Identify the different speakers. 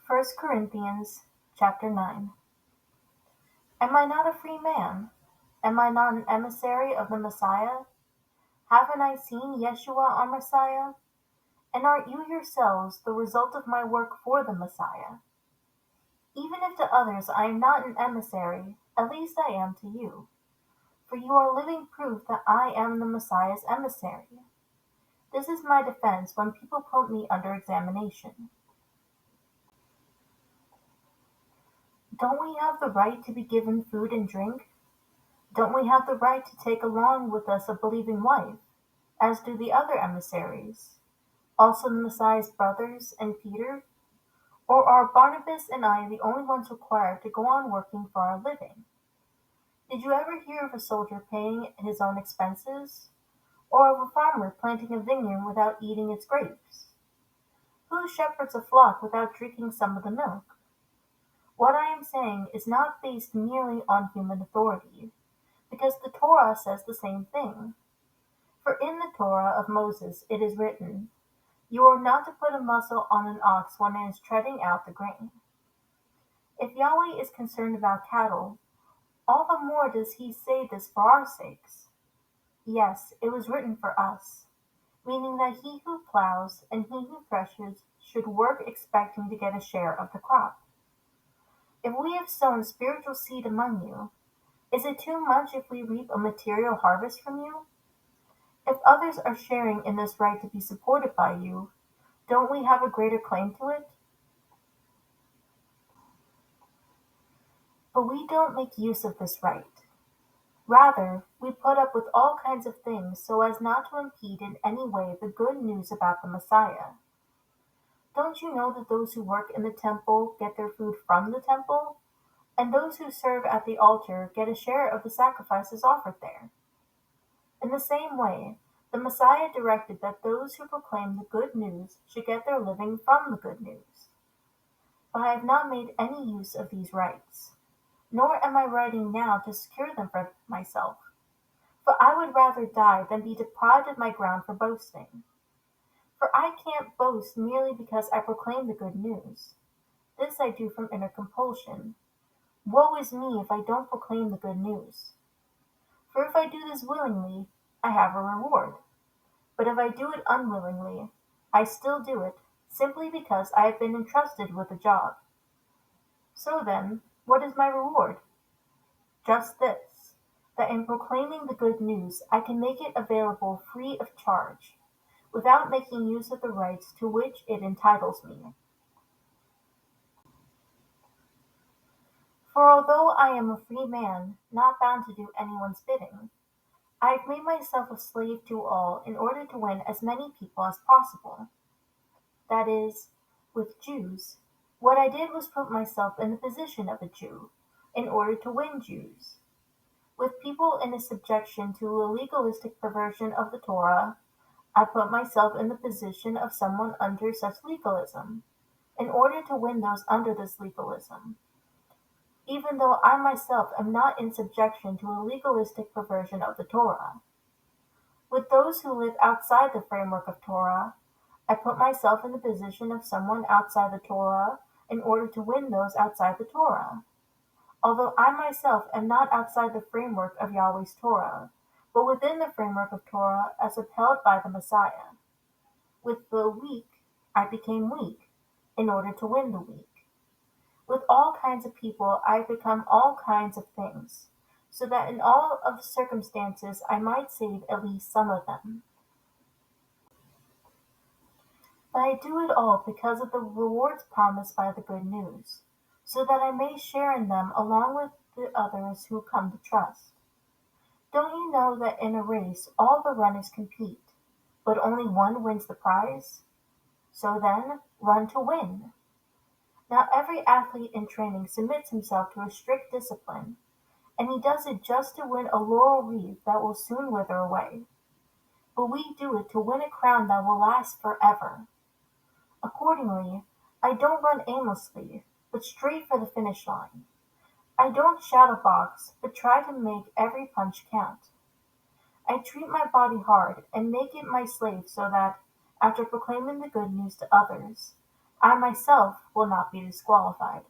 Speaker 1: First Corinthians chapter 9. Am I not a free man? Am I not an emissary of the Messiah? Haven't I seen Yeshua our Messiah? And aren't you yourselves the result of my work for the Messiah? Even if to others I am not an emissary, at least I am to you. For you are living proof that I am the Messiah's emissary. This is my defense when people put me under examination. Don't we have the right to be given food and drink? Don't we have the right to take along with us a believing wife, as do the other emissaries, also the Messiah's brothers and Peter? Or are Barnabas and I the only ones required to go on working for our living? Did you ever hear of a soldier paying his own expenses, or of a farmer planting a vineyard without eating its grapes? Who shepherds a flock without drinking some of the milk? What I am saying is not based merely on human authority, because the Torah says the same thing. For in the Torah of Moses it is written, "You are not to put a muzzle on an ox when it is treading out the grain." If Yahweh is concerned about cattle, all the more does he say this for our sakes. Yes, it was written for us, meaning that he who plows and he who threshes should work expecting to get a share of the crop. If we have sown spiritual seed among you, is it too much if we reap a material harvest from you? If others are sharing in this right to be supported by you, don't we have a greater claim to it? But we don't make use of this right. Rather, we put up with all kinds of things so as not to impede in any way the good news about the Messiah. Don't you know that those who work in the temple get their food from the temple, and those who serve at the altar get a share of the sacrifices offered there? In the same way, the Messiah directed that those who proclaim the good news should get their living from the good news. But I have not made any use of these rights, nor am I writing now to secure them for myself, for I would rather die than be deprived of my ground for boasting. For I can't boast merely because I proclaim the good news. This I do from inner compulsion. Woe is me if I don't proclaim the good news. For if I do this willingly, I have a reward. But if I do it unwillingly, I still do it, simply because I have been entrusted with a job. So then, what is my reward? Just this, that in proclaiming the good news I can make it available free of charge, without making use of the rights to which it entitles me. For although I am a free man, not bound to do anyone's bidding, I have made myself a slave to all in order to win as many people as possible. That is, with Jews, what I did was put myself in the position of a Jew, in order to win Jews. With people in a subjection to a legalistic perversion of the Torah, I put myself in the position of someone under such legalism, in order to win those under this legalism, even though I myself am not in subjection to a legalistic perversion of the Torah. With those who live outside the framework of Torah, I put myself in the position of someone outside the Torah in order to win those outside the Torah, although I myself am not outside the framework of Yahweh's Torah, but within the framework of Torah as upheld by the Messiah. With the weak, I became weak, in order to win the weak. With all kinds of people I become all kinds of things, so that in all of the circumstances I might save at least some of them. But I do it all because of the rewards promised by the good news, so that I may share in them along with the others who come to trust. Don't you know that in a race all the runners compete, but only one wins the prize? So then, run to win. Now every athlete in training submits himself to a strict discipline, and he does it just to win a laurel wreath that will soon wither away. But we do it to win a crown that will last forever. Accordingly, I don't run aimlessly, but straight for the finish line. I don't shadow box, but try to make every punch count. I treat my body hard and make it my slave so that, after proclaiming the good news to others, I myself will not be disqualified.